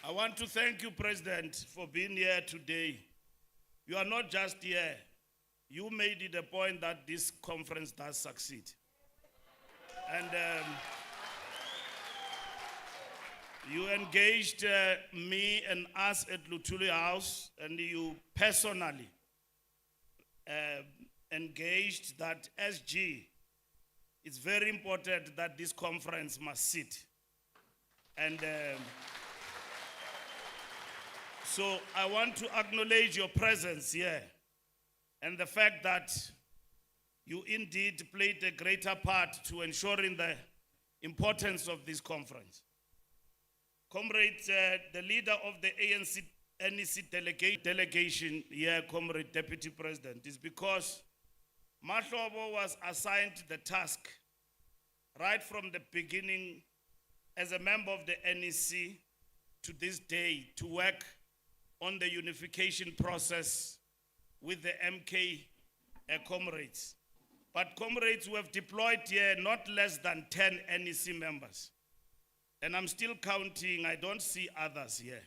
I want to thank you, President, for being here today. You are not just here. You made it a point that this conference does succeed. And you engaged me and us at Luthuli House, and you personally engaged that SG. It's very important that this conference must sit. And so I want to acknowledge your presence here and the fact that you indeed played a greater part to ensuring the importance of this conference. Comrade, the leader of the ANC NEC delegation here, Comrade Deputy President, is because Mahlobo was assigned the task right from the beginning as a member of the NEC to this day to work on the unification process with the MK comrades. But comrades, we have deployed here not less than 10 NEC members. And I'm still counting, I don't see others here.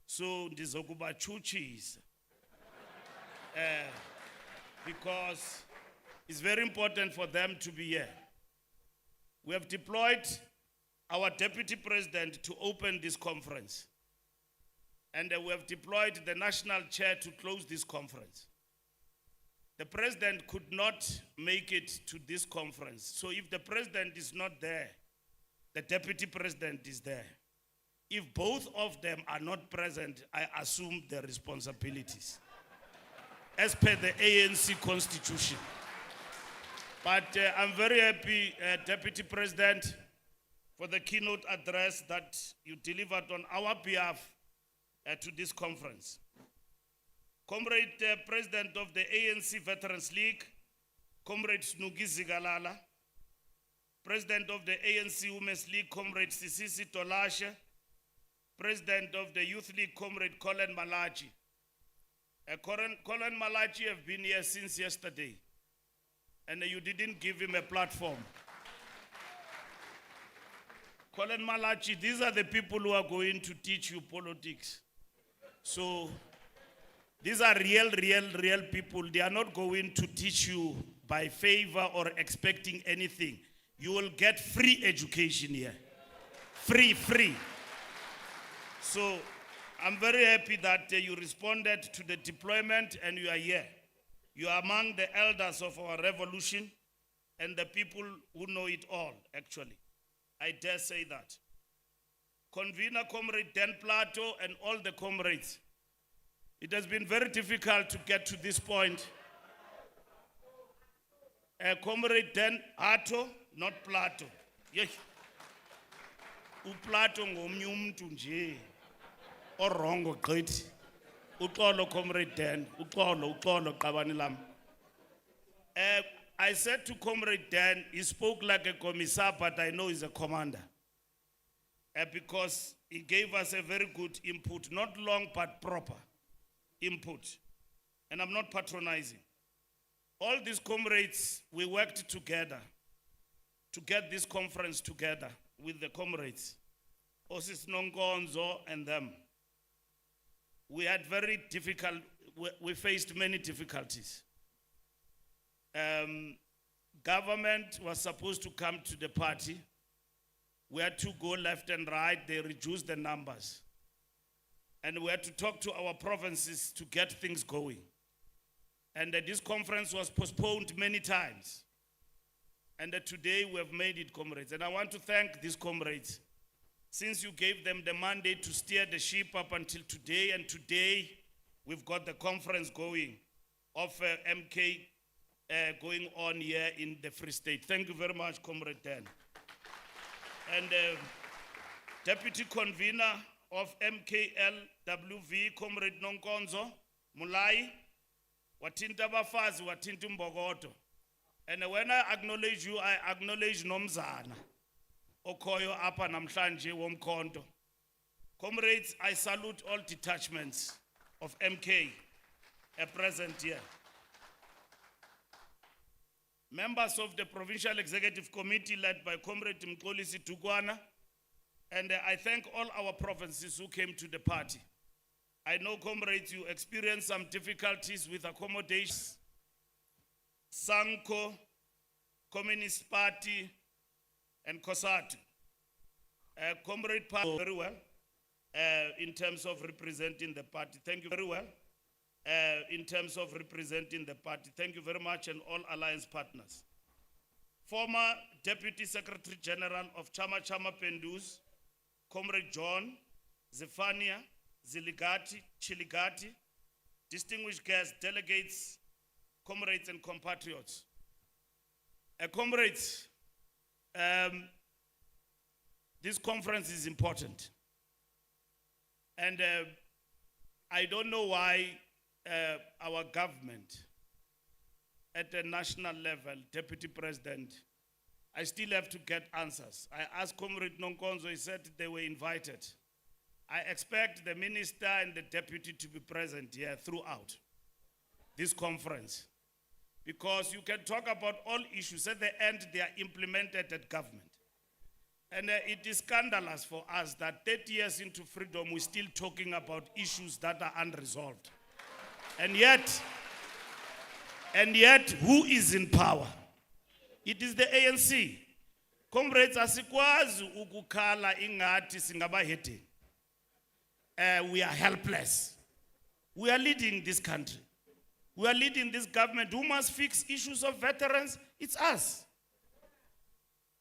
So, ndizokuba chuchis. Because it's very important for them to be here. We have deployed our Deputy President to open this conference. And we have deployed the National Chair to close this conference. The President could not make it to this conference. So if the President is not there, the Deputy President is there. If both of them are not present, I assume their responsibilities, as per the ANC Constitution. But I'm very happy, Deputy President, for the keynote address that you delivered on our behalf to this conference. Comrade President of the ANC Veterans League, Comrade Snugi Zigalala, President of the ANC Women's League, Comrade Sisisi Tolashe, President of the Youth League, Comrade Colin Malachi. Colin Malachi have been here since yesterday, and you didn't give him a platform. Colin Malachi, these are the people who are going to teach you politics. So these are real people. They are not going to teach you by favor or expecting anything. You will get free education here. Free. So I'm very happy that you responded to the deployment and you are here. You are among the elders of our revolution and the people who know it all, actually. I dare say that. Convener Comrade Dan Plato and all the comrades, it has been very difficult to get to this point. Comrade Dan Ato, not Plato. Yes. Uplato ngomnye umuntu nje. Orongo gqithi. Uxolo Comrade Dan, uxolo qabani lam. I said to Comrade Dan, he spoke like a commissar, but I know he's a commander. Because he gave us a very good input, not long but proper input. And I'm not patronizing. All these comrades, we worked together to get this conference together with the comrades, Osis Nongonzo and them. We had we faced many difficulties. Government was supposed to come to the party. We had to go left and right. They reduced the numbers. And we had to talk to our provinces to get things going. And this conference was postponed many times. And today we have made it, comrades. And I want to thank these comrades, since you gave them the mandate to steer the ship up until today. And today we've got the conference going of MK going on here in the Free State. Thank you very much, Comrade Dan. And Deputy Convener of MKLWV, Comrade Nonkonzo Mulai, watinta bafazi, watinta mbogoto. And when I acknowledge you, I acknowledge Nomzana, Okoyo apa namhlanje womkhonto. Comrades, I salute all detachments of MK present here. Members of the Provincial Executive Committee led by Comrade Mxolisi Tukwana, And I thank all our provinces who came to the party. I know, comrades, you experienced some difficulties with accommodations. Sanko, Communist Party, and COSATU. Comrade Party, very well, in terms of representing the party. Thank you very well. In terms of representing the party. Thank you very much, and all alliance partners. Former Deputy Secretary General of Chama Pendus, Comrade John Zefania Chiligati, distinguished guests, delegates, comrades and compatriots. Comrades, this conference is important. And I don't know why our government at the national level, Deputy President, I still have to get answers. I asked Comrade Nonkonzo, he said they were invited. I expect the minister and the deputy to be present here throughout this conference. Because you can talk about all issues, at the end they are implemented at government. And it is scandalous for us that 30 years into freedom, we're still talking about issues that are unresolved. And yet, who is in power? It is the ANC. Comrades, asikwazi ukukhala ingati singabahedeni. We are helpless. We are leading this country. We are leading this government. Who must fix issues of veterans? It's us.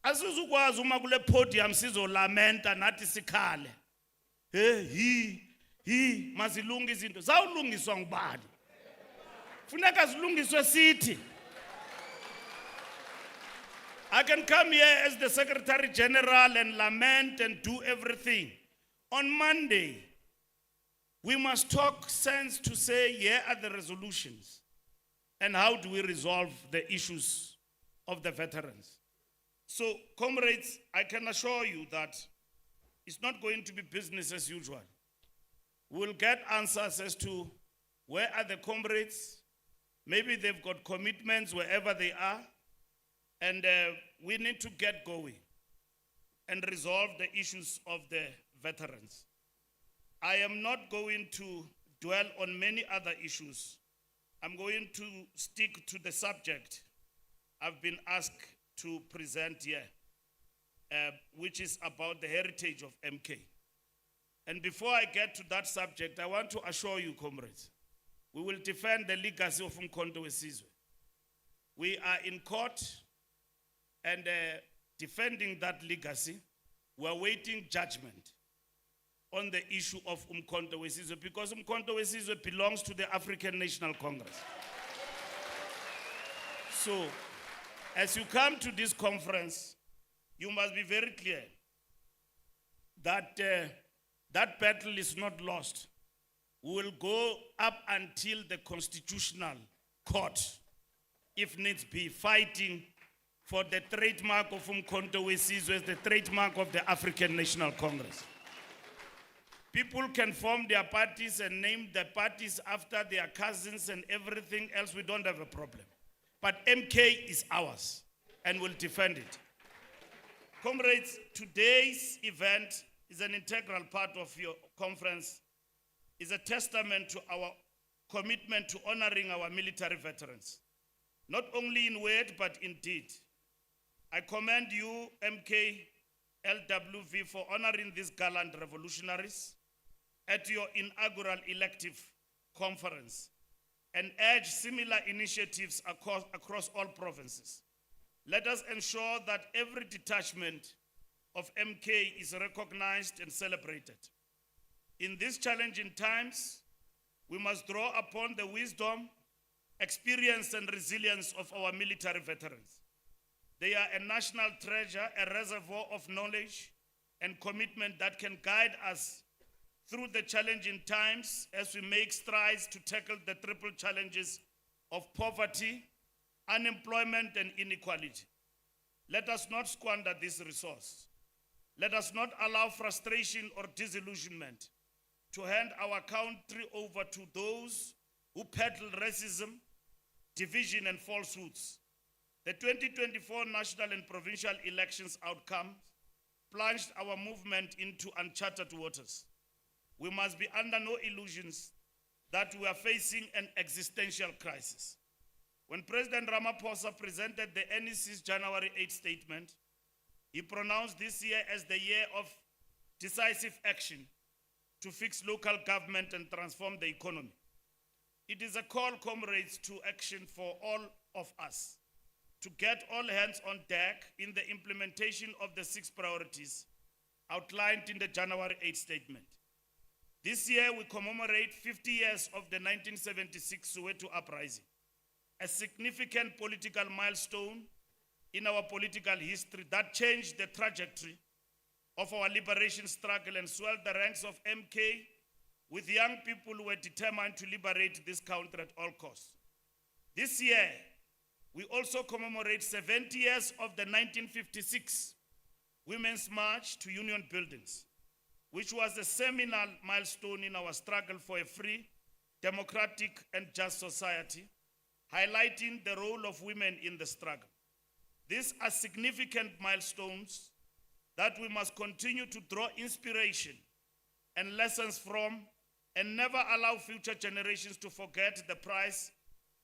Asizukwazi uma kule podium sizolamenta nathi sikhale. Mazilunga izinto. Zawulungiswa ngubani? Funeka zilungiswe sithi. I can come here as the Secretary General and lament and do everything. On Monday, we must talk sense to say, here are the resolutions. And how do we resolve the issues of the veterans? So, comrades, I can assure you that it's not going to be business as usual. We'll get answers as to where are the comrades. Maybe they've got commitments wherever they are. And we need to get going and resolve the issues of the veterans. I am not going to dwell on many other issues. I'm going to stick to the subject I've been asked to present here, which is about the heritage of MK. And before I get to that subject, I want to assure you, comrades, we will defend the legacy of Umkhonto weSizwe. We are in court and defending that legacy. We are waiting judgment on the issue of Umkhonto weSizwe, because Umkhonto weSizwe belongs to the African National Congress. So, as you come to this conference, you must be very clear that that battle is not lost. We will go up until the Constitutional Court, if needs be, fighting for the trademark of Umkhonto weSizwe as the trademark of the African National Congress. People can form their parties and name the parties after their cousins and everything else. We don't have a problem. But MK is ours, and we'll defend it. Comrades, today's event is an integral part of your conference, is a testament to our commitment to honoring our military veterans, not only in word, but in deed. I commend you, MKLWV, for honoring these gallant revolutionaries at your inaugural elective conference, and urge similar initiatives across all provinces. Let us ensure that every detachment of MK is recognized and celebrated. In these challenging times, we must draw upon the wisdom, experience, and resilience of our military veterans. They are a national treasure, a reservoir of knowledge and commitment that can guide us through the challenging times as we make strides to tackle the triple challenges of poverty, unemployment, and inequality. Let us not squander this resource. Let us not allow frustration or disillusionment to hand our country over to those who peddle racism, division, and falsehoods. The 2024 national and provincial elections outcomes plunged our movement into uncharted waters. We must be under no illusions that we are facing an existential crisis. When President Ramaphosa presented the NEC's January 8 statement, he pronounced this year as the year of decisive action to fix local government and transform the economy. It is a call, comrades, to action for all of us, to get all hands on deck in the implementation of the 6 priorities outlined in the January 8 statement. This year, we commemorate 50 years of the 1976 Soweto uprising, a significant political milestone in our political history that changed the trajectory of our liberation struggle and swelled the ranks of MK with young people who were determined to liberate this country at all costs. This year, we also commemorate 70 years of the 1956 Women's March to Union Buildings, which was a seminal milestone in our struggle for a free, democratic, and just society, highlighting the role of women in the struggle. These are significant milestones that we must continue to draw inspiration and lessons from, and never allow future generations to forget the price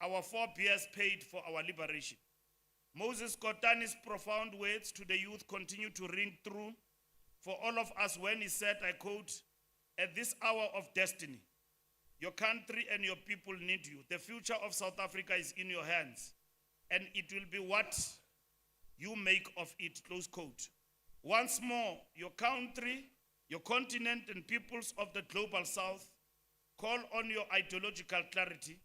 our forebears paid for our liberation. Moses Kotani's profound words to the youth continue to ring true for all of us when he said, I quote, "At this hour of destiny, your country and your people need you. The future of South Africa is in your hands, and it will be what you make of it," close quote. Once more, your country, your continent, and peoples of the global South call on your ideological clarity,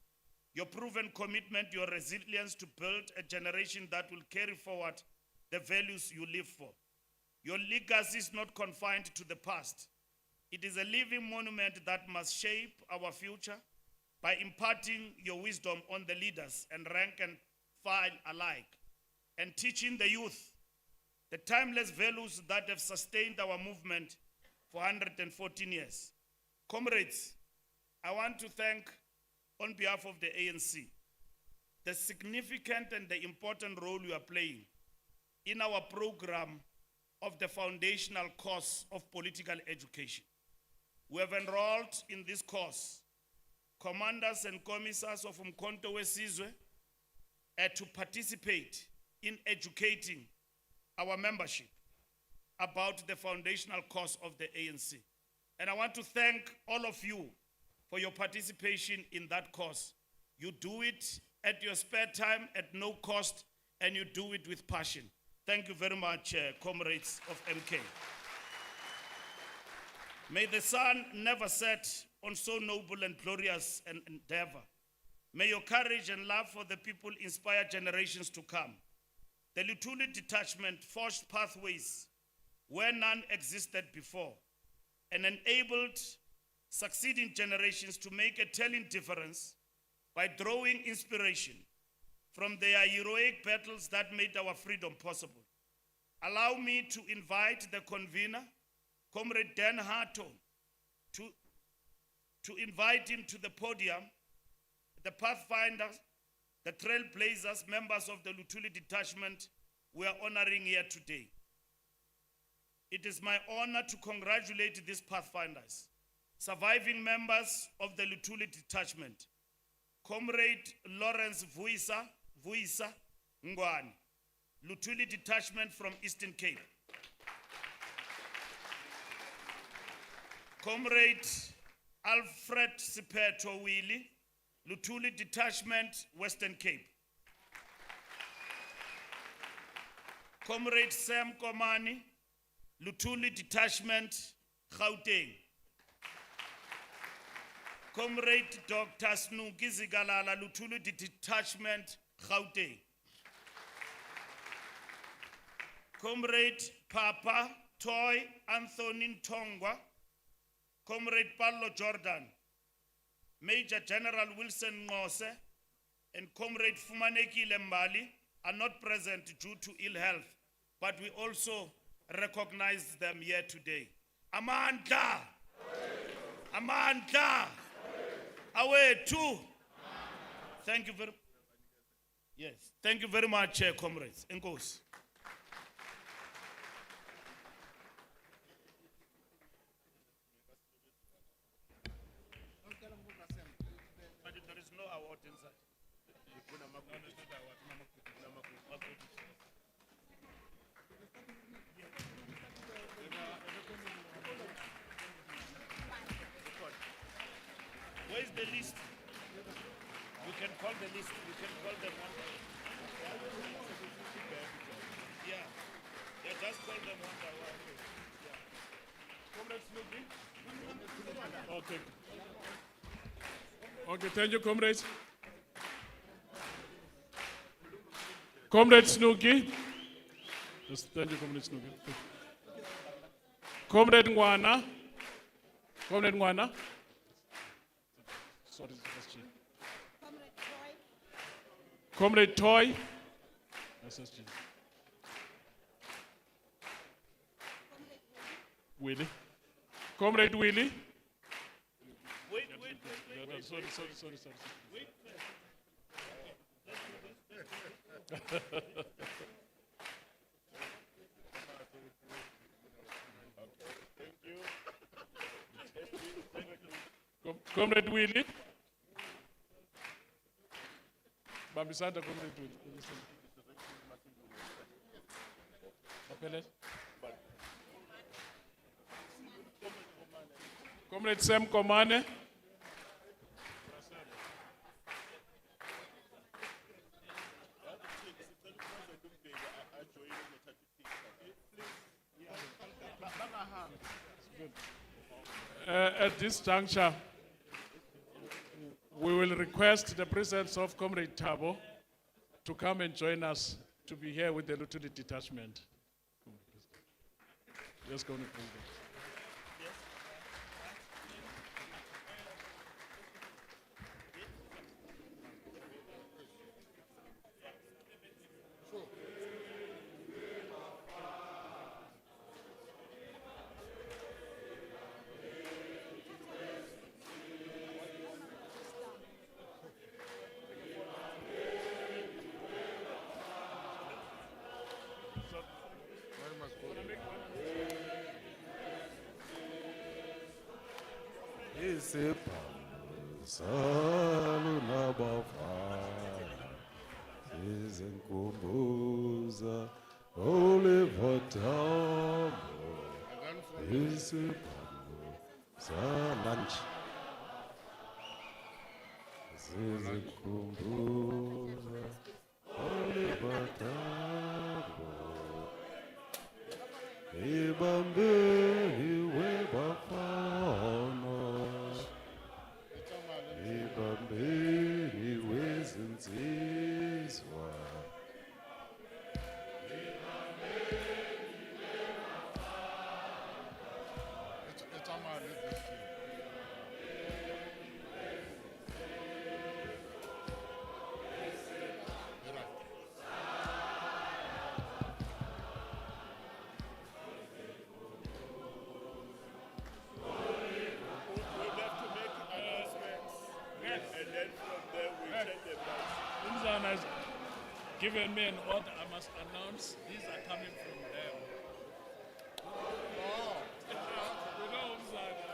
your proven commitment, your resilience to build a generation that will carry forward the values you live for. Your legacy is not confined to the past. It is a living monument that must shape our future by imparting your wisdom on the leaders and rank and file alike, and teaching the youth the timeless values that have sustained our movement for 114 years. Comrades, I want to thank, on behalf of the ANC, the significant and the important role you are playing in our program of the foundational course of political education. We have enrolled in this course commanders and commissars of Umkhonto weSizwe to participate in educating our membership about the foundational course of the ANC. And I want to thank all of you for your participation in that course. You do it at your spare time at no cost, and you do it with passion. Thank you very much, comrades of MK. May the sun never set on so noble and glorious an endeavor. May your courage and love for the people inspire generations to come. The Luthuli detachment forged pathways where none existed before and enabled succeeding generations to make a telling difference by drawing inspiration from their heroic battles that made our freedom possible. Allow me to invite the convener, Comrade Dan Hatton, to invite him to the podium, the Pathfinders, the Trailblazers, members of the Luthuli detachment we are honoring here today. It is my honor to congratulate these Pathfinders, surviving members of the Luthuli detachment, Comrade Lawrence Vuisa Ngwane, Luthuli detachment from Eastern Cape. Comrade Alfred Sipeto Willie, Luthuli detachment, Western Cape. Comrade Sam Komani, Luthuli detachment, Gauteng. Comrade Dr. Snuki Zigalala, Luthuli detachment, Gauteng. Comrade Papa Toy Anthony Ntongwa, Comrade Paulo Jordan, Major General Wilson Ngose, and Comrade Fumaneki Lembali are not present due to ill health, but we also recognize them here today. Amandla! Amandla! Away too! Thank you very Yes, thank you very much, comrades. Enkos. inside. Where's the list? You can call the list. You can call them one. Yeah. Yeah, just call them one by one. Okay. Okay, thank you, comrades. Comrade Snooki. Yes, thank you, Comrade Snooki. Comrade Ngwana. Comrade Ngwana. Sorry, SG. Comrade Toy. SSG. Willie. Comrade Willie. Wait. Sorry. Wait. Comrade Willie. Bambisanda, Comrade Willie. Appellate. Comrade Sam Komane. At this juncture, we will request the presence of Comrade Thabo to come and join us to be here with the Lieutenant detachment. Yes, Comrade President. Izinkumbuza Oliver Tambo Isiphambo Salanch Izinkumbuza Oliver Tambo Ibambe iwe bafana Ibambe iwe zinzizwa Umzana has given me an order. I must announce these are coming from them. You know, Umzana.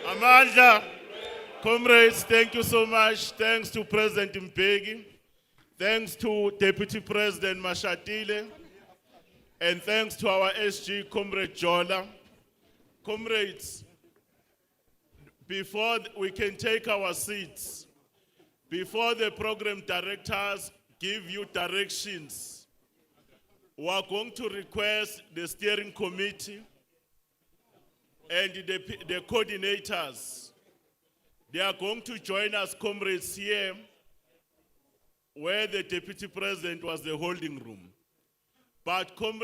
Amandla, comrades, thank you so much. Thanks to President Mbeki. Thanks to Deputy President Mashatile. And thanks to our SG, Comrade Jola. Comrades, before we can take our seats, before the program directors give you directions, we are going to request the steering committee and the coordinators. They are going to join us, comrades, here where the deputy president was the holding room. But comrades,